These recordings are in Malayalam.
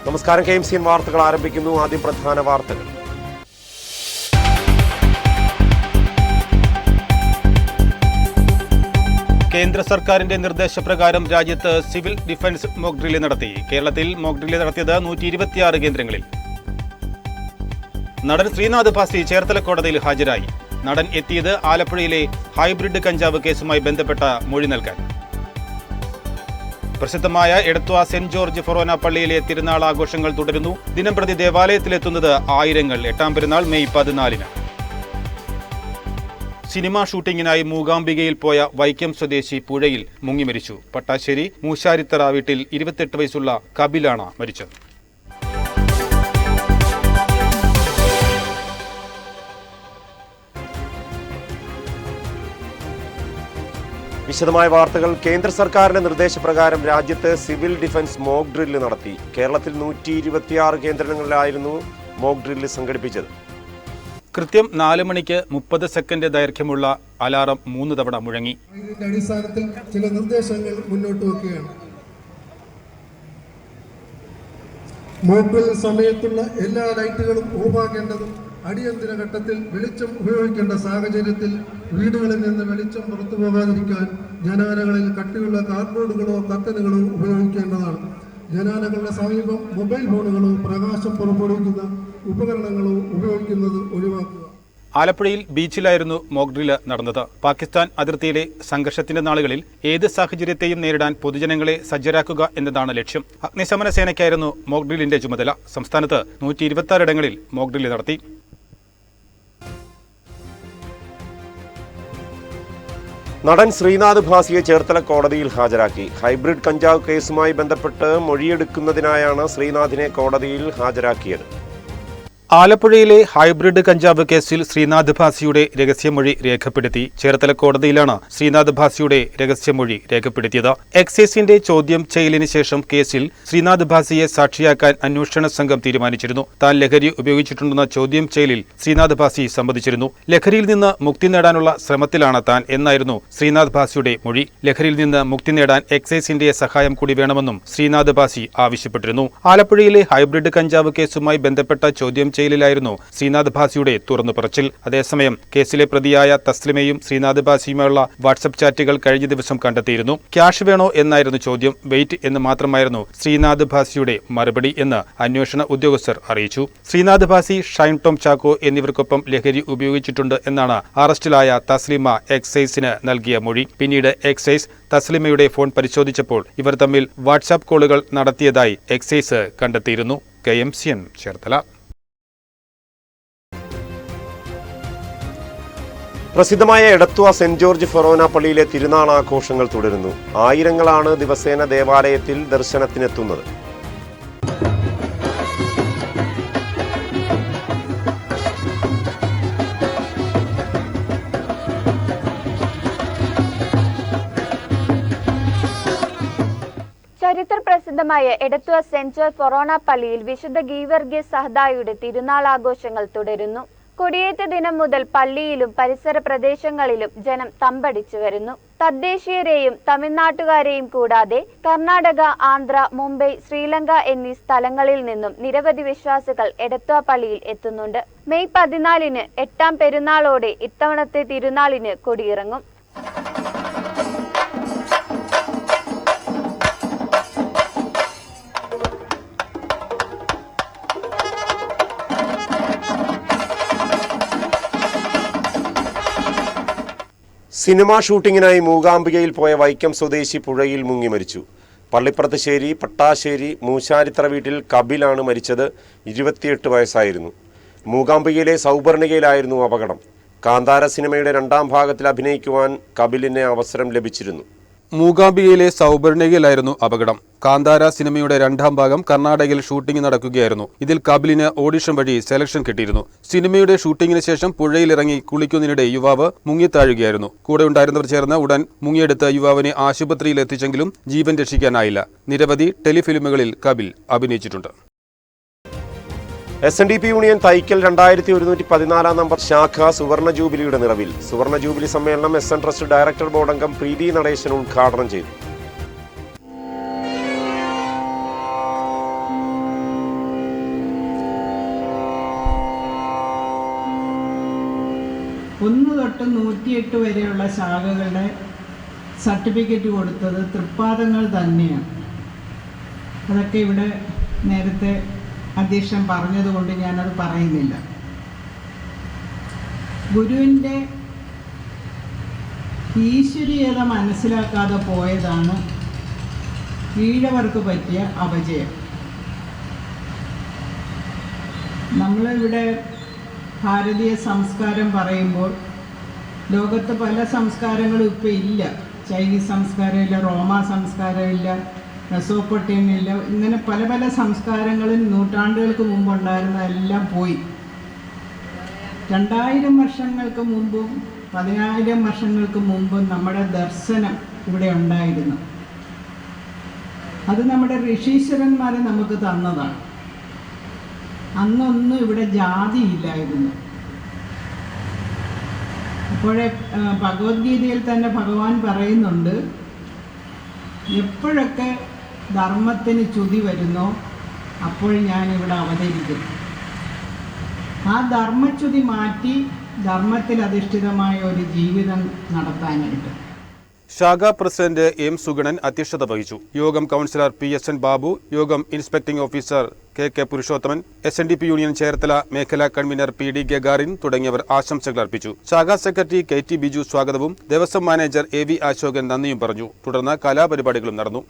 നമസ്കാരം. KMCN വാർത്തകൾ ആരംഭിക്കുന്നു. ആദ്യം പ്രധാന വാർത്തകൾ. കേന്ദ്ര സർക്കാരിന്റെ നിർദ്ദേശപ്രകാരം രാജ്യത്ത് സിവിൽ ഡിഫൻസ് മോക്ക് ഡ്രില്ല് നടത്തി. കേരളത്തിൽ മോക്ക് ഡ്രില്ല് നടത്തിയത് 126 കേന്ദ്രങ്ങളിൽ. നടൻ ശ്രീനാഥ് ഭാസി ചേർത്തല കോടതിയിൽ ഹാജരായി. നടൻ എത്തിയത് ആലപ്പുഴയിലെ ഹൈബ്രിഡ് കഞ്ചാവ് കേസുമായി ബന്ധപ്പെട്ട മൊഴി നൽകാൻ. പ്രസിദ്ധമായ എടത്വ സെന്റ് ജോർജ് ഫൊറോന പള്ളിയിലെ തിരുനാൾ ആഘോഷങ്ങൾ തുടരുന്നു. ദിനംപ്രതി ദേവാലയത്തിലെത്തുന്നത് ആയിരങ്ങൾ. 8ാം പെരുന്നാൾ മെയ് 14. സിനിമാ ഷൂട്ടിങ്ങിനായി മൂകാംബികയിൽ പോയ വൈക്കം സ്വദേശി പുഴയിൽ മുങ്ങി മരിച്ചു. പട്ടാശ്ശേരി മൂശാരിത്തറ വീട്ടിൽ 28 വയസ്സുള്ള കപിലാണ് മരിച്ചത്. വിശദമായ വാർത്തകൾ. കേന്ദ്ര സർക്കാരിന്റെ നിർദ്ദേശപ്രകാരം രാജ്യത്ത് സിവിൽ ഡിഫൻസ് മോക്ക് ഡ്രില്ല് നടത്തി. കേരളത്തിൽ 126 കേന്ദ്രങ്ങളിലായിരുന്നു മോക്ക് ഡ്രില്ല് സംഘടിപ്പിച്ചത്. കൃത്യം 4 മണിക്ക് 30 സെക്കൻഡ് ദൈർഘ്യമുള്ള അലാറം 3 തവണ മുഴങ്ങി. ഇതിന്റെ അടിസ്ഥാനത്തിൽ ചില നിർദ്ദേശങ്ങൾ മുന്നോട്ട് വെക്കുകയാണ്. മോക്ക് ഡ്രിൽ സമയത്തുള്ള എല്ലാ ലൈറ്റുകളും ഓഫാക്കേണ്ടതും അടിയന്തര ഘട്ടത്തിൽ വെളിച്ചം ഉപയോഗിക്കേണ്ട സാഹചര്യത്തിൽ വീടുകളിൽ നിന്ന് വെളിച്ചം പുറത്തു പോകാതിരിക്കാൻ ജനാലകളിൽ കട്ടിയുള്ള കാർഡ്ബോർഡുകളോ കർട്ടനുകളോ ഉപയോഗിക്കേണ്ടതാണ്. ജനാലകളുടെ സമീപം മൊബൈൽ ഫോണുകളോ പ്രകാശം പുറപ്പെടുവിക്കുന്ന ഉപകരണങ്ങളോ ഉപയോഗിക്കുന്നത് ഒഴിവാക്കുക. ആലപ്പുഴയിൽ ബീച്ചിലായിരുന്നു മോക്ക് ഡ്രില്ല് നടന്നത്. പാകിസ്ഥാൻ അതിർത്തിയിലെ സംഘർഷത്തിന്റെ നാളുകളിൽ ഏത് സാഹചര്യത്തെയും നേരിടാൻ പൊതുജനങ്ങളെ സജ്ജരാക്കുക എന്നതാണ് ലക്ഷ്യം. അഗ്നിശമന സേനയ്ക്കായിരുന്നു മോക്ക് ഡ്രില്ലിന്റെ ചുമതല. സംസ്ഥാനത്ത് 126 ഇടങ്ങളിൽ മോക്ക് ഡ്രില്ല് നടത്തി. നടൻ ശ്രീനാഥ് ഭാസിയെ ചേർത്തല കോടതിയിൽ ഹാജരാക്കി. ഹൈബ്രിഡ് കഞ്ചാവ് കേസുമായി ബന്ധപ്പെട്ട് മൊഴിയെടുക്കുന്നതിനായാണ് ശ്രീനാഥിനെ കോടതിയിൽ ഹാജരാക്കിയത്. ആലപ്പുഴയിലെ ഹൈബ്രിഡ് കഞ്ചാവ് കേസിൽ ശ്രീനാഥ് ഭാസിയുടെ രഹസ്യമൊഴി രേഖപ്പെടുത്തി. ചേർത്തല കോടതിയിലാണ് ശ്രീനാഥ് ഭാസിയുടെ രഹസ്യമൊഴി രേഖപ്പെടുത്തിയത്. എക്സൈസിന്റെ ചോദ്യം ചെയ്യലിന് ശേഷം കേസിൽ ശ്രീനാഥ് ഭാസിയെ സാക്ഷിയാക്കാൻ അന്വേഷണ സംഘം തീരുമാനിച്ചിരുന്നു. താൻ ലഹരി ഉപയോഗിച്ചിട്ടുണ്ടെന്ന ചോദ്യം ചെയ്യലിൽ ശ്രീനാഥ് ഭാസി സമ്മതിച്ചിരുന്നു. ലഹരിയിൽ നിന്ന് മുക്തി നേടാനുള്ള ശ്രമത്തിലാണ് താൻ എന്നായിരുന്നു ശ്രീനാഥ് ഭാസിയുടെ മൊഴി. ലഹരിയിൽ നിന്ന് മുക്തി നേടാൻ എക്സൈസിന്റെ സഹായം കൂടി വേണമെന്നും ശ്രീനാഥ് ഭാസി ആവശ്യപ്പെട്ടിരുന്നു. ആലപ്പുഴയിലെ ഹൈബ്രിഡ് കഞ്ചാവ് കേസുമായി ബന്ധപ്പെട്ട ചോദ്യം ജയിലിലായിരുന്നു ശ്രീനാഥ് ഭാസിയുടെ തുറന്നു പറച്ചിൽ. അതേസമയം കേസിലെ പ്രതിയായ തസ്ലിമയും ശ്രീനാഥ് ഭാസിയുമായുള്ള വാട്സ്ആപ്പ് ചാറ്റുകൾ കഴിഞ്ഞ ദിവസം കണ്ടെത്തിയിരുന്നു. ക്യാഷ് വേണോ എന്നായിരുന്നു ചോദ്യം. വെയിറ്റ് എന്ന് മാത്രമായിരുന്നു ശ്രീനാഥ് ഭാസിയുടെ മറുപടി എന്ന് അന്വേഷണ ഉദ്യോഗസ്ഥർ അറിയിച്ചു. ശ്രീനാഥ് ഭാസി, ഷൈൻ ടോം ചാക്കോ എന്നിവർക്കൊപ്പം ലഹരി ഉപയോഗിച്ചിട്ടുണ്ട് എന്നാണ് അറസ്റ്റിലായ തസ്ലിമ എക്സൈസിന് നൽകിയ മൊഴി. പിന്നീട് എക്സൈസ് തസ്ലിമയുടെ ഫോൺ പരിശോധിച്ചപ്പോൾ ഇവർ തമ്മിൽ വാട്സ്ആപ്പ് കോളുകൾ നടത്തിയതായി എക്സൈസ് കണ്ടെത്തിയിരുന്നു. KMCN ചേർത്തല. പ്രസിദ്ധമായ എടത്വ സെന്റ് ജോർജ് ഫൊറോന പള്ളിയിലെ തിരുനാൾ ആഘോഷങ്ങൾ തുടരുന്നു. ആയിരങ്ങളാണ് ദിവസേന ദേവാലയത്തിൽ ദർശനത്തിനെത്തുന്നത്. ചരിത്ര പ്രസിദ്ധമായ എടത്വ സെന്റ് ജോർജ് ഫൊറോന പള്ളിയിൽ വിശുദ്ധ ഗീവർഗീസ് സഹദായുടെ തിരുനാൾ ആഘോഷങ്ങൾ തുടരുന്നു. കൊടിയേറ്റ ദിനം മുതൽ പള്ളിയിലും പരിസര പ്രദേശങ്ങളിലും ജനം തമ്പടിച്ചു വരുന്നു. തദ്ദേശീയരെയും തമിഴ്നാട്ടുകാരെയും കൂടാതെ കർണാടക, ആന്ധ്ര, മുംബൈ, ശ്രീലങ്ക എന്നീ സ്ഥലങ്ങളിൽ നിന്നും നിരവധി വിശ്വാസികൾ എടത്വ പള്ളിയിൽ എത്തുന്നുണ്ട്. മെയ് 14 8ാം പെരുന്നാളോടെ ഇത്തവണത്തെ തിരുനാളിന് കൊടിയിറങ്ങും. സിനിമാ ഷൂട്ടിങ്ങിനായി മൂകാംബികയിൽ പോയ വൈക്കം സ്വദേശി പുഴയിൽ മുങ്ങി മരിച്ചു. പള്ളിപ്പുറത്തുശ്ശേരി പട്ടാശ്ശേരി മൂശാരിത്തറ വീട്ടിൽ കപിലാണ് മരിച്ചത്. 28 വയസ്സായിരുന്നു. മൂകാംബികയിലെ സൗപർണികയിലായിരുന്നു അപകടം. കാന്താര സിനിമയുടെ 2ാം ഭാഗത്തിൽ അഭിനയിക്കുവാൻ കപിലിന് അവസരം ലഭിച്ചിരുന്നു. മൂകാംബികയിലെ സൗപർണികയിലായിരുന്നു അപകടം. കാന്താര സിനിമയുടെ 2ാം ഭാഗം കർണാടകയിൽ ഷൂട്ടിംഗ് നടക്കുകയായിരുന്നു. ഇതിൽ കപിലിന് ഓഡിഷൻ വഴി സെലക്ഷൻ കിട്ടിയിരുന്നു. സിനിമയുടെ ഷൂട്ടിംഗിന് ശേഷം പുഴയിലിറങ്ങി കുളിക്കുന്നതിനിടെ യുവാവ് മുങ്ങിത്താഴുകയായിരുന്നു. കൂടെ ഉണ്ടായിരുന്നവർ ചേർന്ന് ഉടൻ മുങ്ങിയെടുത്ത് യുവാവിനെ ആശുപത്രിയിൽ എത്തിച്ചെങ്കിലും ജീവൻ രക്ഷിക്കാനായില്ല. നിരവധി ടെലിഫിലിമുകളിൽ കപിൽ അഭിനയിച്ചിട്ടുണ്ട്. SNDP യൂണിയൻ തൈക്കൽ 2114 നമ്പർ ശാഖ സുവർണ ജൂബിലിയുടെ നിറവിൽ. സുവർണ ജൂബിലി സമ്മേളനം SN ട്രസ്റ്റ് ഡയറക്ടർ ബോർഡ് അംഗം പ്രീതി നടേശൻ ഉദ്ഘാടനം ചെയ്തു. 1 തൊട്ട് 108 വരെയുള്ള ശാഖകളുടെ സർട്ടിഫിക്കറ്റ് കൊടുത്തത് തൃപ്പാദങ്ങൾ തന്നെയാണ്. അതൊക്കെ ഇവിടെ നേരത്തെ അധ്യക്ഷൻ പറഞ്ഞതുകൊണ്ട് ഞാനത് പറയുന്നില്ല. ഗുരുവിൻ്റെ ഈശ്വരീയത മനസ്സിലാക്കാതെ പോയതാണ് ഈഴവർക്ക് പറ്റിയ അപജയം. നമ്മളിവിടെ ഭാരതീയ സംസ്കാരം പറയുമ്പോൾ ലോകത്ത് പല സംസ്കാരങ്ങളും ഇപ്പോൾ ഇല്ല. ചൈനീസ് സംസ്കാരമില്ല, റോമാ സംസ്കാരമില്ല, മെസോപ്പൊട്ടേമിയയില്ല. ഇങ്ങനെ പല പല സംസ്കാരങ്ങളും നൂറ്റാണ്ടുകൾക്ക് മുമ്പുണ്ടായിരുന്ന എല്ലാം പോയി. 2000 വർഷങ്ങൾക്ക് മുമ്പും 10,000 വർഷങ്ങൾക്ക് മുമ്പും നമ്മുടെ ദർശനം ഇവിടെ ഉണ്ടായിരുന്നു. അത് നമ്മുടെ ഋഷീശ്വരന്മാർ നമുക്ക് തന്നതാണ്. അന്നൊന്നും ഇവിടെ ജാതി ഇല്ലായിരുന്നു. അപ്പോഴേ ഭഗവത്ഗീതയിൽ തന്നെ ഭഗവാൻ പറയുന്നുണ്ട്, എപ്പോഴൊക്കെ ധർമ്മത്തിന് ചുതി വരുന്നോ അപ്പോൾ ഞാനിവിടെ അവതരിക്കും. ആ ധർമ്മച്യുതി മാറ്റി ധർമ്മത്തിൽ അധിഷ്ഠിതമായ ഒരു ജീവിതം നടത്താനായിട്ട്. ശാഖാ പ്രസിഡന്റ് എം സുഗണൻ അധ്യക്ഷത വഹിച്ചു. യോഗം കൗൺസിലർ PSN ബാബു, യോഗം inspecting officer KK Purushothaman, SNDP union Cherthala മേഖലാ കൺവീനർ PD ഗഗാറിൻ തുടങ്ങിയവർ ആശംസകൾ അർപ്പിച്ചു. ശാഖാ സെക്രട്ടറി KT ബിജു സ്വാഗതവും ദേവസ്വം മാനേജർ AV അശോകൻ നന്ദിയും പറഞ്ഞു. തുടർന്ന് കലാപരിപാടികളും നടന്നു.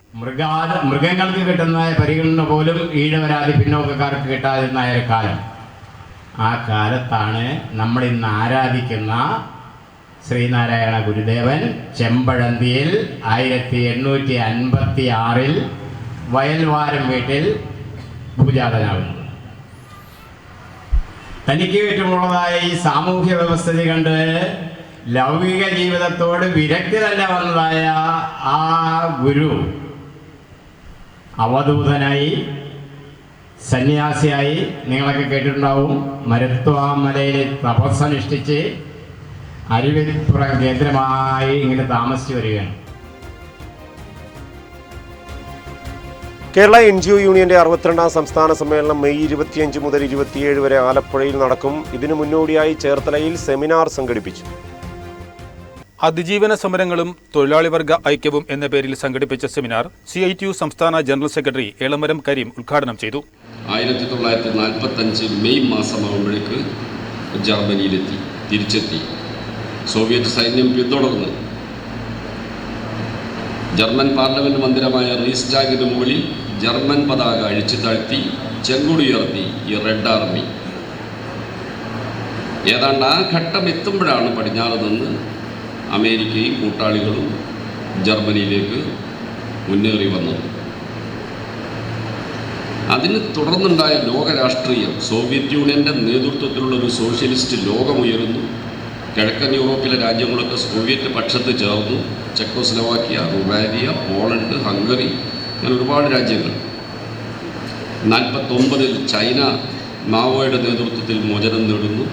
മൃഗങ്ങൾക്ക് കിട്ടുന്ന പരിഗണന പോലും ഈഴവരാതി പിന്നോക്കക്കാർക്ക് കിട്ടാതിരുന്ന ഒരു കാലം. ആ കാലത്താണ് നമ്മൾ ഇന്ന് ആരാധിക്കുന്ന ശ്രീനാരായണ ഗുരുദേവൻ ചെമ്പഴന്തിയിൽ 1856 വയൽവാരം വീട്ടിൽ പൂജാതനാകുന്നത്. തനിക്ക് ചുറ്റുമുള്ളതായ ഈ സാമൂഹ്യ വ്യവസ്ഥിതി കണ്ട് ലൗകിക ജീവിതത്തോട് വിരക്തി തന്നെ വന്നതായ ആ ഗുരു അവധൂതനായി സന്യാസിയായി, നിങ്ങളൊക്കെ കേട്ടിട്ടുണ്ടാവും, മരുത്വാമലയിൽ തപസ്സനുഷ്ഠിച്ച് അരുവിപ്പുറം കേന്ദ്രമായി ഇങ്ങനെ താമസിച്ചു വരികയാണ്. കേരള NGO യൂണിയന്റെ 62ാം സംസ്ഥാന സമ്മേളനം മെയ് 25 മുതൽ 27 വരെ ആലപ്പുഴയിൽ നടക്കും. ഇതിനു മുന്നോടിയായി ചേർത്തലയിൽ സെമിനാർ സംഘടിപ്പിച്ചു. അതിജീവന സമരങ്ങളും തൊഴിലാളി വർഗ ഐക്യവും എന്ന പേരിൽ സംഘടിപ്പിച്ച സെമിനാർ CITU സംസ്ഥാന ജനറൽ സെക്രട്ടറി എളമരം കരീം ഉദ്ഘാടനം ചെയ്തു. 1945 മെയ് മാസമാകുമ്പോഴേക്ക് ജർമ്മനിയിലെത്തി, തിരിച്ചെത്തി. സോവിയറ്റ് സൈന്യം പിന്തുടർന്ന് ജർമ്മൻ പാർലമെന്റ് മന്ദിരമായ റീസ്റ്റാഗിന് മുകളിൽ ജർമ്മൻ പതാക അഴിച്ചു താഴ്ത്തി ചെങ്കൊടിയുയർത്തി ഈ റെഡ് ആർമി. ഏതാണ്ട് ആ ഘട്ടം എത്തുമ്പോഴാണ് പടിഞ്ഞാറ് നിന്ന് അമേരിക്കയും കൂട്ടാളികളും ജർമ്മനിയിലേക്ക് മുന്നേറി വന്നത്. അതിന് തുടർന്നുണ്ടായ ലോകരാഷ്ട്രീയം, സോവിയറ്റ് യൂണിയൻ്റെ നേതൃത്വത്തിലുള്ള ഒരു സോഷ്യലിസ്റ്റ് ലോകമുയരുന്നു. കിഴക്കൻ യൂറോപ്പിലെ രാജ്യങ്ങളൊക്കെ സോവിയറ്റ് പക്ഷത്ത് ചേർന്നു. ചെക്കോസ്ലോവാക്യ, റുമാനിയ, പോളണ്ട്, ഹംഗറി, അങ്ങനെ ഒരുപാട് രാജ്യങ്ങൾ. 49 ചൈന മാവോയുടെ നേതൃത്വത്തിൽ മോചനം നേടുന്നു.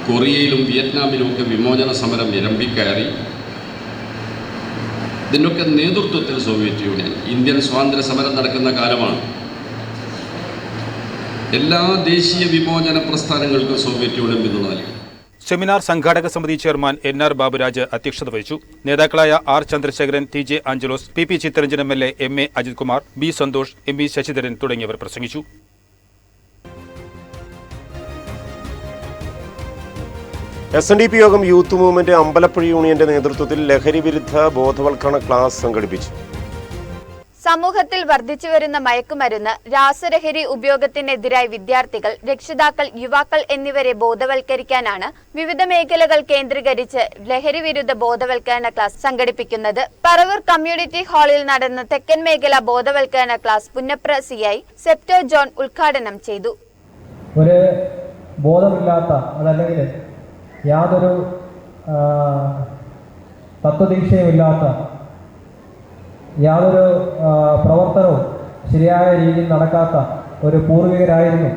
കൊറിയയിലും വിയറ്റ്നാമിലുമൊക്കെ വിമോചന സമരം ഇരമ്പിക്കയറി. ഇതിൻ്റെയൊക്കെ നേതൃത്വത്തിൽ സോവിയറ്റ് യൂണിയൻ. ഇന്ത്യൻ സ്വാതന്ത്ര്യ സമരം നടക്കുന്ന കാലമാണ്. എല്ലാ ദേശീയ വിമോചന പ്രസ്ഥാനങ്ങൾക്കും സോവിയറ്റ് യൂണിയൻ പിന്തുണ നൽകി. സെമിനാർ സംഘാടക സമിതി ചെയർമാൻ NR ബാബുരാജ് അധ്യക്ഷത വഹിച്ചു. നേതാക്കളായ R Chandrasekharan, TJ Angelos, PP Chittaranjan MLA, MA Ajith Kumar, B Santhosh, MV Sasidharan തുടങ്ങിയവർ പ്രസംഗിച്ചു. SNDP യോഗം യൂത്ത് മൂവ്മെന്റ് അമ്പലപ്പുഴ യൂണിയന്റെ നേതൃത്വത്തിൽ ലഹരി വിരുദ്ധ ബോധവൽക്കരണ ക്ലാസ് സംഘടിപ്പിച്ചു. സമൂഹത്തിൽ വർദ്ധിച്ചുവരുന്ന മയക്കുമരുന്ന്, രാസലഹരി ഉപയോഗത്തിനെതിരായി വിദ്യാർത്ഥികൾ, രക്ഷിതാക്കൾ, യുവാക്കൾ എന്നിവരെ ബോധവൽക്കരിക്കാനാണ് വിവിധ മേഖലകൾ കേന്ദ്രീകരിച്ച് ലഹരി വിരുദ്ധ ബോധവൽക്കരണ ക്ലാസ് സംഘടിപ്പിക്കുന്നത്. പറവൂർ കമ്മ്യൂണിറ്റി ഹാളിൽ നടന്ന തെക്കൻ മേഖല ബോധവൽക്കരണ class Punnapra CI zepto John ഉദ്ഘാടനം ചെയ്തു. ഒരു ബോധമില്ലാത്ത, അതല്ലെങ്കിൽ യാതൊരു തത്വദീക്ഷയുമില്ലാത്ത, യാതൊരു പ്രവർത്തനവും ശരിയായ രീതിയിൽ നടക്കാത്ത ഒരു പൂർവികരായിരുന്നു,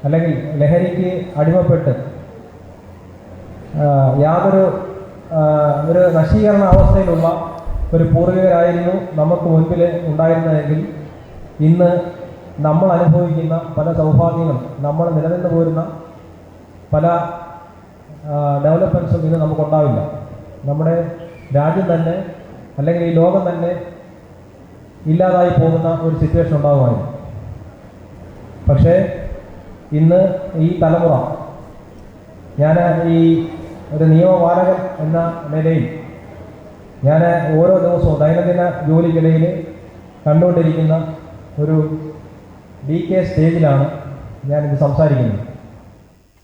അല്ലെങ്കിൽ ലഹരിക്ക് അടിമപ്പെട്ട് യാതൊരു ഒരു നശീകരണ അവസ്ഥയിലുള്ള ഒരു പൂർവികരായിരുന്നു നമുക്ക് മുൻപിൽ ഉണ്ടായിരുന്നതെങ്കിൽ ഇന്ന് നമ്മൾ അനുഭവിക്കുന്ന പല സൗഭാഗ്യങ്ങളും, നമ്മൾ നിലനിന്ന് പോരുന്ന പല ഡെവലപ്മെൻറ്റ്സും ഇന്ന് നമുക്കുണ്ടാവില്ല. നമ്മുടെ രാജ്യം തന്നെ അല്ലെങ്കിൽ ഈ ലോകം തന്നെ ഇല്ലാതായി പോകുന്ന ഒരു സിറ്റുവേഷൻ ഉണ്ടാകുമായിരുന്നു. പക്ഷേ ഇന്ന് ഈ തലമുറ, ഞാൻ ഈ ഒരു നിയമപാലകൻ എന്ന നിലയിൽ ഞാൻ ഓരോ ദിവസവും ദൈനംദിന ജോലിക്കിടയിൽ കണ്ടുകൊണ്ടിരിക്കുന്ന ഒരു ഡീകേ സ്റ്റേജിലാണ് ഞാനിത് സംസാരിക്കുന്നത്.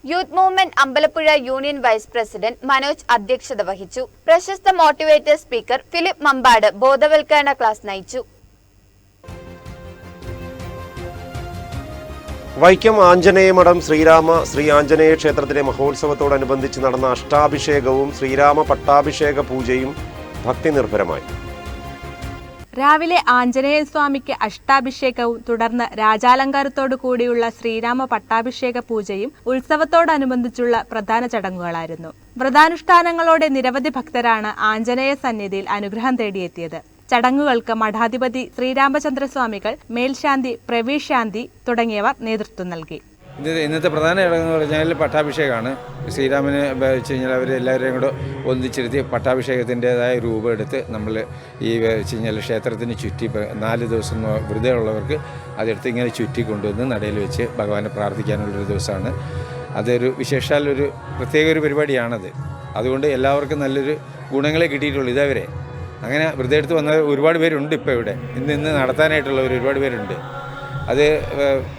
Youth movement Ambalapuzha union vice president Manoj അധ്യക്ഷത വഹിച്ചു. പ്രശസ്ത മോട്ടിവേറ്റർ സ്പീക്കർ ഫിലിപ്പ് മമ്പാട് ബോധവൽക്കരണ ക്ലാസ് നയിച്ചു. വൈക്കം ആഞ്ജനേയമഠം ശ്രീ ആഞ്ജനേയ ക്ഷേത്രത്തിലെ മഹോത്സവത്തോടനുബന്ധിച്ച് നടന്ന അഷ്ടാഭിഷേകവും ശ്രീരാമ പട്ടാഭിഷേക പൂജയും ഭക്തി നിർഭരമായി. രാവിലെ ആഞ്ജനേയ സ്വാമിക്ക് അഷ്ടാഭിഷേകവും തുടർന്ന് രാജാലങ്കാരത്തോടു കൂടിയുള്ള ശ്രീരാമ പട്ടാഭിഷേക പൂജയും ഉത്സവത്തോടനുബന്ധിച്ചുള്ള പ്രധാന ചടങ്ങുകളായിരുന്നു. വ്രതാനുഷ്ഠാനങ്ങളോടെ നിരവധി ഭക്തരാണ് ആഞ്ജനേയ സന്നിധിയിൽ അനുഗ്രഹം തേടിയെത്തിയത്. ചടങ്ങുകൾക്ക് മഠാധിപതി ശ്രീരാമചന്ദ്രസ്വാമികൾ, മേൽശാന്തി പ്രവീഷ് ശാന്തി തുടങ്ങിയവർ നേതൃത്വം നൽകി. ഇന്നത്തെ പ്രധാന ചടങ്ങെന്ന് പറഞ്ഞാൽ പട്ടാഭിഷേകമാണ്. ശ്രീരാമനെ വെച്ച് കഴിഞ്ഞാൽ അവരെല്ലാവരെയും കൂടെ ഒന്നിച്ചിരുത്തി പട്ടാഭിഷേകത്തിൻ്റെതായ രൂപം എടുത്ത് നമ്മൾ ഈ വെച്ച് കഴിഞ്ഞാൽ ക്ഷേത്രത്തിന് ചുറ്റി 4 ദിവസം വ്രതമുള്ളവർക്ക് അതെടുത്ത് ഇങ്ങനെ ചുറ്റി കൊണ്ടുവന്ന് നടയിൽ വെച്ച് ഭഗവാനെ പ്രാർത്ഥിക്കാനുള്ളൊരു ദിവസമാണ്. അതൊരു വിശേഷാൽ ഒരു പ്രത്യേക ഒരു പരിപാടിയാണത്. അതുകൊണ്ട് എല്ലാവർക്കും നല്ലൊരു ഗുണങ്ങളെ കിട്ടിയിട്ടുള്ളൂ ഇതേവരെ. അങ്ങനെ വ്രതം എടുത്ത് വന്ന ഒരുപാട് പേരുണ്ട്. ഇപ്പോൾ ഇവിടെ ഇന്ന് നടത്താനായിട്ടുള്ളവർ ഒരുപാട് പേരുണ്ട്. അത്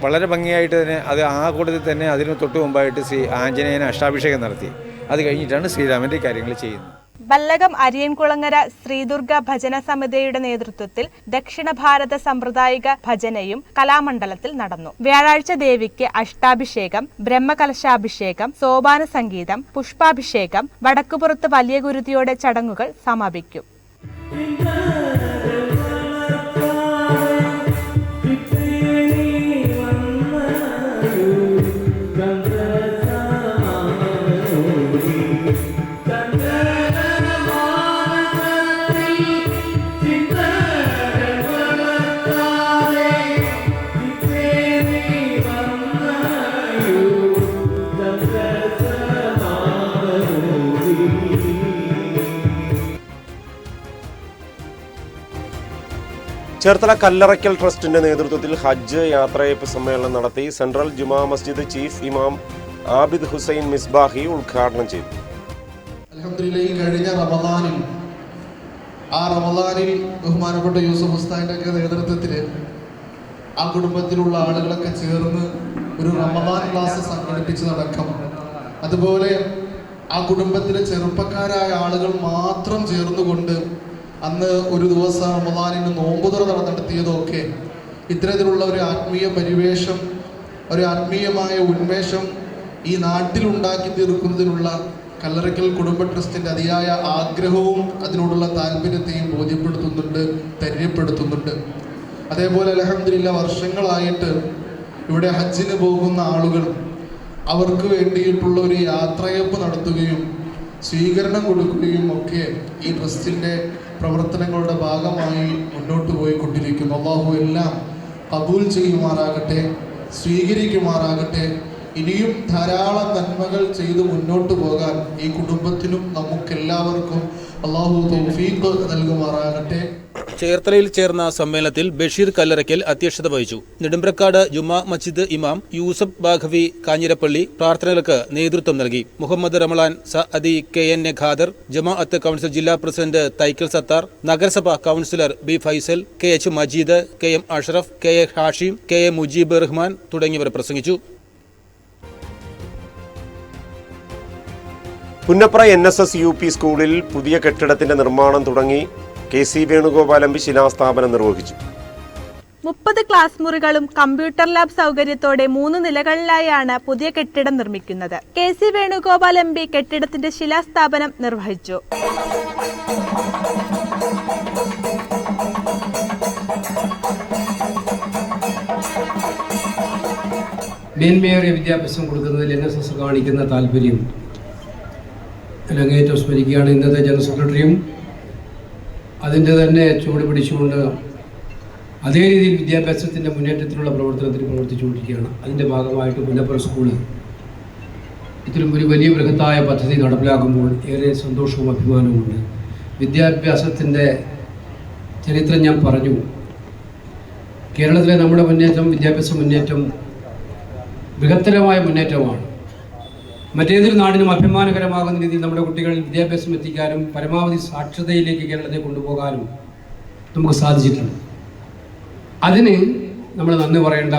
വളരെ ഭംഗിയായിട്ട് തന്നെ അത് ആ കൂട്ടത്തിൽ തന്നെ അതിന് തൊട്ട് മുമ്പായിട്ട് ശ്രീ ആഞ്ജനേയന് അഷ്ടാഭിഷേകം നടത്തി. അത് കഴിഞ്ഞിട്ടാണ് ശ്രീരാമൻ്റെ കാര്യങ്ങൾ ചെയ്യുന്നത്. ബല്ലകം അരിയൻകുളങ്ങര ശ്രീദുർഗ ഭജന സമിതിയുടെ നേതൃത്വത്തിൽ ദക്ഷിണ ഭാരത സമ്പ്രദായിക ഭജനയും കലാമണ്ഡലത്തിൽ നടന്നു. വ്യാഴാഴ്ച ദേവിക്ക് അഷ്ടാഭിഷേകം, ബ്രഹ്മകലശാഭിഷേകം, സോപാന സംഗീതം, പുഷ്പാഭിഷേകം, വടക്കുപുറത്ത് വലിയ ഗുരുതിയോടെ ചടങ്ങുകൾ സമാപിക്കും. ചേർത്തല കല്ലറയ്ക്കൽ ട്രസ്റ്റിന്റെ നേതൃത്വത്തിൽ ഹജ്ജ് യാത്രയയപ്പ് സമ്മേളനം നടത്തി. സെൻട്രൽ ജുമാ മസ്ജിദ് ചീഫ് ഇമാം ആബിദ് ഹുസൈൻ മിസ്ബാഹി ഉദ്ഘാടനം ചെയ്തു. അൽഹംദുലില്ലാഹ് ഈ കഴിഞ്ഞ റമദാനിൽ ബഹുമാനപ്പെട്ട യൂസഫ് ഉസ്താദിന്റെ ഒക്കെ നേതൃത്വത്തിൽ ആ കുടുംബത്തിലുള്ള ആളുകളൊക്കെ ചേർന്ന് ഒരു റമദാൻ ക്ലാസ് സംഘടിപ്പിച്ചതടക്കം, അതുപോലെ ആ കുടുംബത്തിലെ ചെറുപ്പക്കാരായ ആളുകൾ മാത്രം ചേർന്നുകൊണ്ട് അന്ന് ഒരു ദിവസം റമദാനിന് നോമ്പുതുറ നടത്തിയതൊക്കെ ഇത്തരത്തിലുള്ള ഒരു ആത്മീയ പരിവേഷം, ഒരു ആത്മീയമായ ഉന്മേഷം ഈ നാട്ടിലുണ്ടാക്കി തീർക്കുന്നതിനുള്ള കല്ലറയ്ക്കൽ കുടുംബ ട്രസ്റ്റിൻ്റെ അതിയായ ആഗ്രഹവും അതിനോടുള്ള താല്പര്യത്തെയും ബോധ്യപ്പെടുത്തുന്നുണ്ട്, ധൈര്യപ്പെടുത്തുന്നുണ്ട്. അതേപോലെ അൽഹംദുലില്ലാഹ് വർഷങ്ങളായിട്ട് ഇവിടെ ഹജ്ജിന് പോകുന്ന ആളുകൾ അവർക്ക് വേണ്ടിയിട്ടുള്ള ഒരു യാത്രയപ്പ് നടത്തുകയും സ്വീകരണം കൊടുക്കുകയും ഒക്കെ ഈ ട്രസ്റ്റിൻ്റെ പ്രവർത്തനങ്ങളുടെ ഭാഗമായി മുന്നോട്ട് പോയിക്കൊണ്ടിരിക്കുന്നു. അല്ലാഹു എല്ലാം കബൂൽ ചെയ്യുമാറാകട്ടെ, സ്വീകരിക്കുമാറാകട്ടെ. ഇനിയും ധാരാളം നന്മകൾ ചെയ്ത് മുന്നോട്ട് പോകാൻ ഈ കുടുംബത്തിനും നമുക്കെല്ലാവർക്കും അല്ലാഹു തൗഫീഖ് നൽകുമാറാകട്ടെ. ചേർത്തലയിൽ ചേർന്ന സമ്മേളനത്തിൽ ബഷീർ കല്ലറയ്ക്കൽ അധ്യക്ഷത വഹിച്ചു. നെടുമ്പ്രക്കാട് ജുമാ മസ്ജിദ് ഇമാം യൂസഫ് ബാഖവി കാഞ്ഞിരപ്പള്ളി പ്രാർത്ഥനകൾക്ക് നേതൃത്വം നൽകി. മുഹമ്മദ് റമളാൻ സഅദി KN ഖാദർ, ജമാഅത്ത് കൗൺസിൽ ജില്ലാ പ്രസിഡന്റ് തൈക്കൽ സത്താർ, നഗരസഭാ councillor B Faisal, KH Majeed, KM Ashraf, KA Hashim, KA Mujeeb Rahman തുടങ്ങിയവർ പ്രസംഗിച്ചു. പുന്നപ്ര NSS UP സ്കൂളിൽ പുതിയ കെട്ടിടത്തിന്റെ നിർമ്മാണം തുടങ്ങി. KC വേണുഗോപാൽ MP ശിലാസ്ഥാപനം നിർവഹിച്ചു. 30 ക്ലാസ് മുറികളും കമ്പ്യൂട്ടർ ലാബ് സൗകര്യത്തോടെ 3 നിലകളിലായാണ് പുതിയ കെട്ടിടം നിർമ്മിക്കുന്നത്. KC വേണുഗോപാൽ MP കെട്ടിടത്തിന്റെ ശിലാസ്ഥാപനം നിർവഹിച്ചു. മേന്മയേറിയ വിദ്യാഭ്യാസം കൊടുക്കുന്നതിൽ NSS കാണിക്കുന്ന താല്പര്യം അങ്ങേയറ്റം സ്മരിക്കുകയാണ്. ഇന്നത്തെ ജനറൽ സെക്രട്ടറിയും അതിൻ്റെ തന്നെ ചുവട് പിടിച്ചുകൊണ്ട് അതേ രീതിയിൽ വിദ്യാഭ്യാസത്തിൻ്റെ മുന്നേറ്റത്തിനുള്ള പ്രവർത്തനത്തിന് പ്രവർത്തിച്ചുകൊണ്ടിരിക്കുകയാണ്. അതിൻ്റെ ഭാഗമായിട്ട് പുന്നപ്ര സ്കൂള് ഇത്തരം ഒരു വലിയ ബൃഹത്തായ പദ്ധതി നടപ്പിലാക്കുമ്പോൾ ഏറെ സന്തോഷവും അഭിമാനവുമുണ്ട്. വിദ്യാഭ്യാസത്തിൻ്റെ ചരിത്രം ഞാൻ പറഞ്ഞു. കേരളത്തിലെ നമ്മുടെ മുന്നേറ്റം, വിദ്യാഭ്യാസ മുന്നേറ്റം ബൃഹത്തരമായ മുന്നേറ്റമാണ്. മറ്റേതൊരു നാടിനും അഭിമാനകരമാകുന്ന രീതിയിൽ നമ്മുടെ കുട്ടികളിൽ വിദ്യാഭ്യാസം എത്തിക്കാനും പരമാവധി സാക്ഷരതയിലേക്ക് കേരളത്തെ കൊണ്ടുപോകാനും നമുക്ക് സാധിച്ചിട്ടുണ്ട്. അതിന് നമ്മൾ നന്ദി പറയേണ്ട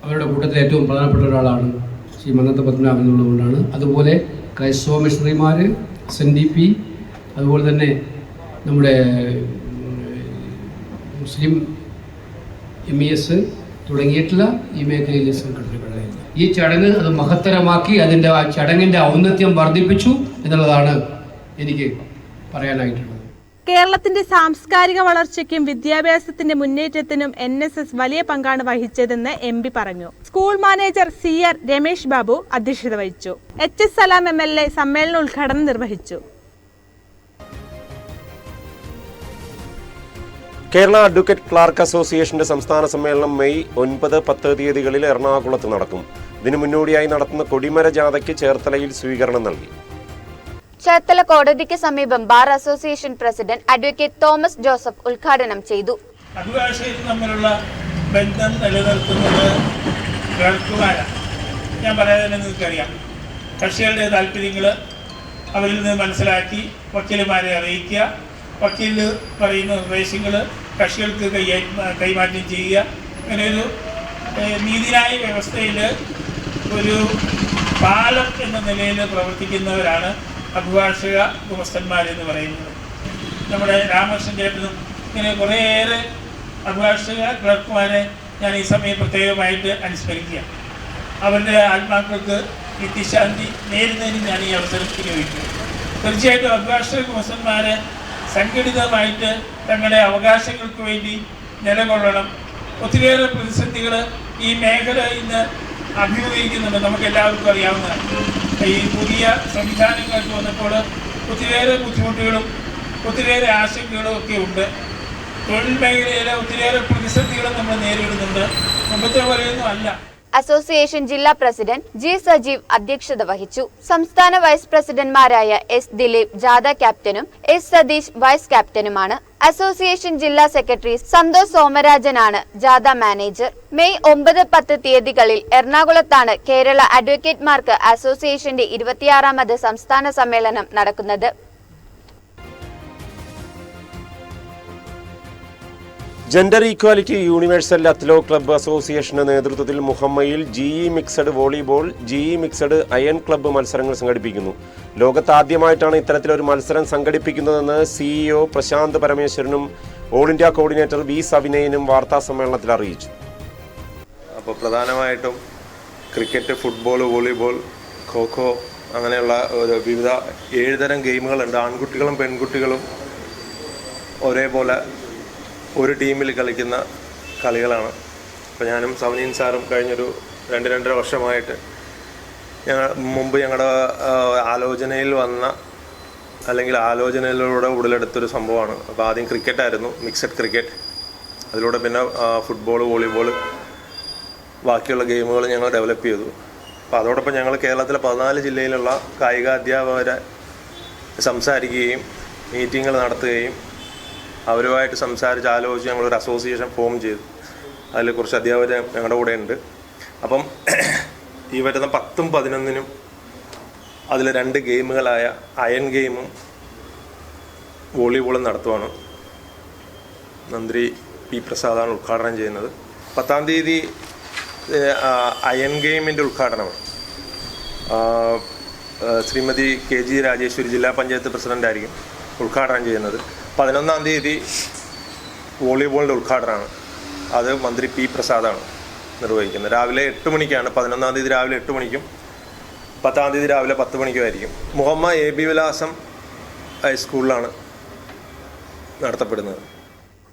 അവരുടെ കൂട്ടത്തിൽ ഏറ്റവും പ്രധാനപ്പെട്ട ഒരാളാണ് ശ്രീ മന്നത്ത് പത്മനാഭൻ എന്നുള്ളതുകൊണ്ടാണ്. അതുപോലെ ക്രൈസ്തവ മിഷണറിമാർ, SNDP, അതുപോലെ തന്നെ നമ്മുടെ മുസ്ലിം MES തുടങ്ങിയിട്ടുള്ള ഈ മേഖലയിലെ സംഘടനകളെ ഈ ചടങ്ങ് അത് മഹത്തരമാക്കി അതിൻ്റെ ആ ചടങ്ങിൻ്റെ ഔന്നത്യം വർദ്ധിപ്പിച്ചു എന്നുള്ളതാണ് എനിക്ക് പറയാനായിട്ടുള്ളത്. കേരളത്തിന്റെ സാംസ്കാരിക വളർച്ചയ്ക്കും വിദ്യാഭ്യാസത്തിന്റെ മുന്നേറ്റത്തിനും NSS വലിയ പങ്കാണ് വഹിച്ചതെന്ന് MP പറഞ്ഞു. School manager CR Ramesh Babu അധ്യക്ഷത വഹിച്ചു. HS സലാം MLA സമ്മേളന ഉദ്ഘാടനം നിർവഹിച്ചു. കേരള അഡ്വക്കേറ്റ് ക്ലാർക്ക് അസോസിയേഷന്റെ സംസ്ഥാന സമ്മേളനം മെയ് 9, 10 തീയതികളിൽ എറണാകുളത്ത് നടക്കും. ഇതിനു മുന്നോടിയായി നടത്തുന്ന കൊടിമര ജാഥയ്ക്ക് ചേർത്തലയിൽ സ്വീകരണം നൽകി. ചേർത്തല കോടതിക്ക് സമീപം bar association president advocate Thomas Joseph ഉദ്ഘാടനം ചെയ്തു. അഭിഭാഷകരും തമ്മിലുള്ള ബന്ധം നിലനിർത്തുന്നത് ക്ലർക്കുമാരാണ്. ഞാൻ പറയാതെ നിങ്ങൾക്കറിയാം, കക്ഷികളുടെ താല്പര്യങ്ങൾ അവരിൽ നിന്ന് മനസ്സിലാക്കി വക്കീലുമാരെ അറിയിക്കുക, വക്കീൽ പറയുന്ന നിർദ്ദേശങ്ങൾ കക്ഷികൾക്ക് കൈമാറ്റം ചെയ്യുക. അങ്ങനെ ഒരു നീതിന്യായ വ്യവസ്ഥയിൽ ഒരു പാലം എന്ന നിലയിൽ പ്രവർത്തിക്കുന്നവരാണ് അഭിഭാഷക ഗുമസ്തന്മാരെന്ന് പറയുന്നത്. നമ്മുടെ രാമകൃഷ്ണൻ ചേട്ടനും ഇങ്ങനെ കുറേയേറെ അഭിഭാഷക ക്ലർക്കുമാരെ ഞാൻ ഈ സമയം പ്രത്യേകമായിട്ട് അനുസ്മരിക്കുക. അവരുടെ ആത്മാക്കൾക്ക് നിത്യശാന്തി നേരുന്നതിന് ഞാൻ ഈ അവസരം ഉപയോഗിക്കുന്നു. തീർച്ചയായിട്ടും അഭിഭാഷക ഗുമസ്തന്മാരെ സംഘടിതമായിട്ട് തങ്ങളുടെ അവകാശങ്ങൾക്ക് വേണ്ടി നിലകൊള്ളണം. ഒത്തിരിയേറെ പ്രതിസന്ധികൾ ഈ മേഖല ഇന്ന് അഭിമുഖീകരിക്കുന്നുണ്ട്. നമുക്ക് എല്ലാവർക്കും അറിയാവുന്നതാണ്. ഈ പുതിയ സംവിധാനങ്ങൾക്ക് വന്നപ്പോൾ ഒത്തിരിയേറെ ബുദ്ധിമുട്ടുകളും ഒത്തിരിയേറെ ആശങ്കകളും ഒക്കെ ഉണ്ട്. തൊഴിൽ മേഖലയിലെ ഒത്തിരിയേറെ പ്രതിസന്ധികളും നമ്മൾ നേരിടുന്നുണ്ട്. മുമ്പത്തെ പോലെയൊന്നും അല്ല. അസോസിയേഷൻ ജില്ലാ പ്രസിഡന്റ് G സജീവ് അധ്യക്ഷത വഹിച്ചു. സംസ്ഥാന വൈസ് പ്രസിഡന്റ്മാരായ S ദിലീപ് ജാഥ ക്യാപ്റ്റനും S സതീഷ് വൈസ് ക്യാപ്റ്റനുമാണ്. അസോസിയേഷൻ ജില്ലാ സെക്രട്ടറി സന്തോഷ് സോമരാജനാണ് ജാഥ മാനേജർ. മെയ് 9, 10 തീയതികളിൽ എറണാകുളത്താണ് കേരള അഡ്വക്കേറ്റ്മാർക്ക് അസോസിയേഷന്റെ 26ാമത് സംസ്ഥാന സമ്മേളനം നടക്കുന്നത്. ജെൻഡർ ഈക്വാലിറ്റി യൂണിവേഴ്സൽ അത്ലോ ക്ലബ്ബ് അസോസിയേഷന്റെ നേതൃത്വത്തിൽ മുഹമ്മയിൽ GE mixed volleyball, GE mixed iron club മത്സരങ്ങൾ സംഘടിപ്പിക്കുന്നു. ലോകത്താദ്യമായിട്ടാണ് ഇത്തരത്തിലൊരു മത്സരം സംഘടിപ്പിക്കുന്നതെന്ന് CEO പ്രശാന്ത് പരമേശ്വരനും ഓൾ ഇന്ത്യ കോർഡിനേറ്റർ V സവിനയനും വാർത്താ സമ്മേളനത്തിൽ അറിയിച്ചു. അപ്പോൾ പ്രധാനമായിട്ടും ക്രിക്കറ്റ്, ഫുട്ബോൾ, വോളിബോൾ, ഖോഖോ അങ്ങനെയുള്ള വിവിധ 7 തരം ഗെയിമുകളുണ്ട്. ആൺകുട്ടികളും പെൺകുട്ടികളും ഒരേപോലെ ഒരു ടീമിൽ കളിക്കുന്ന കളികളാണ്. അപ്പോൾ ഞാനും സവനീൻ സാറും കഴിഞ്ഞൊരു 2-2.5 വർഷമായിട്ട് ഞങ്ങളുടെ ആലോചനയിൽ വന്ന അല്ലെങ്കിൽ ആലോചനയിലൂടെ ഉടലെടുത്തൊരു സംഭവമാണ്. അപ്പോൾ ആദ്യം ക്രിക്കറ്റായിരുന്നു, മിക്സഡ് ക്രിക്കറ്റ്. അതിലൂടെ പിന്നെ ഫുട്ബോൾ, വോളിബോൾ, ബാക്കിയുള്ള ഗെയിമുകൾ ഞങ്ങൾ ഡെവലപ്പ് ചെയ്തു. അപ്പോൾ അതോടൊപ്പം ഞങ്ങൾ കേരളത്തിലെ 14 ജില്ലയിലുള്ള കായികാധ്യാപകരെ സംസാരിക്കുകയും മീറ്റിങ്ങുകൾ നടത്തുകയും അവരുമായിട്ട് സംസാരിച്ച് ആലോചിച്ച് ഞങ്ങളൊരു അസോസിയേഷൻ ഫോം ചെയ്തു. അതിൽ കുറച്ച് അധ്യാപകർ ഞങ്ങളുടെ കൂടെ ഉണ്ട്. അപ്പം ഈ വരുന്ന 10-ഉം 11-നും അതിൽ 2 ഗെയിമുകളായ അയൺ ഗെയിമും വോളിബോളും നടത്തുവാണ്. മന്ത്രി P പ്രസാദാണ് ഉദ്ഘാടനം ചെയ്യുന്നത്. 10-ാം തീയതി അയൺ ഗെയിമിൻ്റെ ഉദ്ഘാടനമാണ്. ശ്രീമതി KG രാജേശ്വരി ജില്ലാ പഞ്ചായത്ത് പ്രസിഡൻ്റായിരിക്കും ഉദ്ഘാടനം ചെയ്യുന്നത്. 11-ാം തീയതി വോളിബോളിൻ്റെ ഉദ്ഘാടനമാണ്. അത് മന്ത്രി P പ്രസാദാണ് നിർവഹിക്കുന്നത്. രാവിലെ 8 മണിക്കാണ്. 11-ാം തീയതി രാവിലെ 8 മണിക്കും 10-ാം തീയതി രാവിലെ 10 മണിക്കും ആയിരിക്കും. മുഹമ്മ AB വിലാസം ഹൈസ്കൂളിലാണ് നടത്തപ്പെടുന്നത്.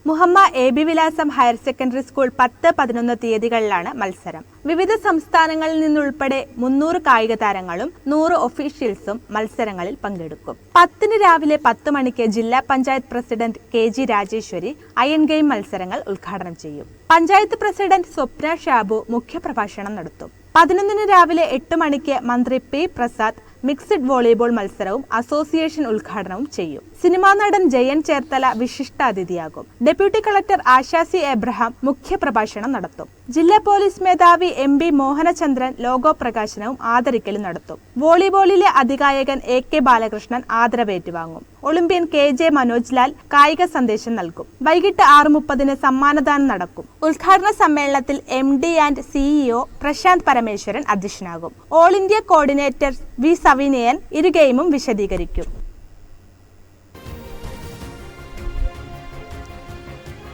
മുഹമ്മ AB വിലാസം ഹയർ സെക്കൻഡറി സ്കൂൾ 10, 11 തീയതികളിലാണ് മത്സരം. വിവിധ സംസ്ഥാനങ്ങളിൽ നിന്നുൾപ്പെടെ 300 കായിക താരങ്ങളും 100 ഒഫീഷ്യൽസും മത്സരങ്ങളിൽ പങ്കെടുക്കും. 10-ന് രാവിലെ 10 മണിക്ക് ജില്ലാ panchayat president KG Rajeshwari iron game മത്സരങ്ങൾ ഉദ്ഘാടനം ചെയ്യും. പഞ്ചായത്ത് പ്രസിഡന്റ് സ്വപ്ന ഷാബു മുഖ്യപ്രഭാഷണം നടത്തും. 11-ന് രാവിലെ 8 മണിക്ക് മന്ത്രി പി പ്രസാദ് മിക്സഡ് വോളിബോൾ മത്സരവും അസോസിയേഷൻ ഉദ്ഘാടനവും ചെയ്യും. സിനിമാ നടൻ ജയൻ ചേർത്തല വിശിഷ്ടാതിഥിയാകും. ഡെപ്യൂട്ടി കളക്ടർ ആശാസി എബ്രഹാം മുഖ്യപ്രഭാഷണം നടത്തും. ജില്ലാ പോലീസ് മേധാവി MP മോഹനചന്ദ്രൻ ലോഗോ പ്രകാശനവും ആദരിക്കലും നടത്തും. വോളിബോളിലെ അതികായകൻ AK ബാലകൃഷ്ണൻ ആദരവേറ്റുവാങ്ങും. ഒളിമ്പ്യൻ KJ മനോജ് ലാൽ കായിക സന്ദേശം നൽകും. വൈകിട്ട് 6:30-ന് സമ്മാനദാനം നടക്കും. ഉദ്ഘാടന സമ്മേളനത്തിൽ MD and CEO Prashanth Parameswaran അധ്യക്ഷനാകും. All India coordinator V Savinayan ഇരു ഗെയിമും വിശദീകരിക്കും.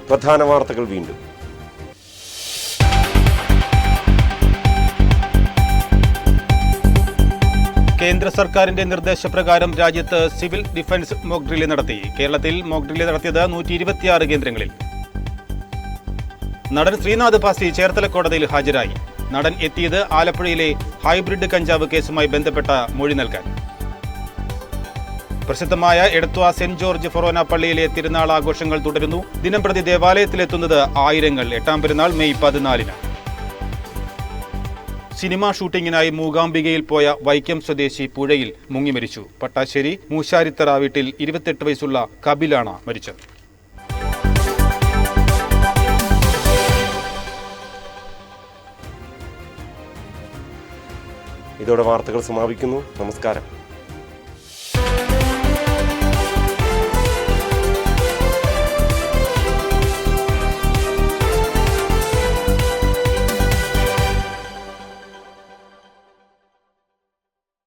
പ്രധാന വാർത്തകൾ വീണ്ടും. കേന്ദ്ര സർക്കാരിന്റെ നിർദ്ദേശപ്രകാരം രാജ്യത്ത് സിവിൽ ഡിഫൻസ് മോക്ക് ഡ്രില്ല് നടത്തി. കേരളത്തിൽ മോക്ക് ഡ്രില്ല് നടത്തിയത് 126 കേന്ദ്രങ്ങളിൽ. നടൻ ശ്രീനാഥ് ഭാസി ചേർത്തല കോടതിയിൽ ഹാജരായി. നടൻ എത്തിയത് ആലപ്പുഴയിലെ ഹൈബ്രിഡ് കഞ്ചാവ് കേസുമായി ബന്ധപ്പെട്ട മൊഴി നൽകാൻ. പ്രസിദ്ധമായ എടത്വ സെന്റ് ജോർജ് ഫൊറോന പള്ളിയിലെ തിരുനാൾ ആഘോഷങ്ങൾ തുടരുന്നു. ദിനംപ്രതി ദേവാലയത്തിലെത്തുന്നത് ആയിരങ്ങൾ. 8-ാം പെരുന്നാൾ മെയ് 14-ന്. സിനിമാ ഷൂട്ടിങ്ങിനായി മൂകാംബികയിൽ പോയ വൈക്കം സ്വദേശി പുഴയിൽ മുങ്ങിമരിച്ചു. പട്ടാശ്ശേരി മൂശാരിത്തറ വീട്ടിൽ 28 വയസ്സുള്ള കബിലാണ് മരിച്ചത്. ഇതോടെ വാർത്തകൾ സമാപിക്കുന്നു. നമസ്കാരം.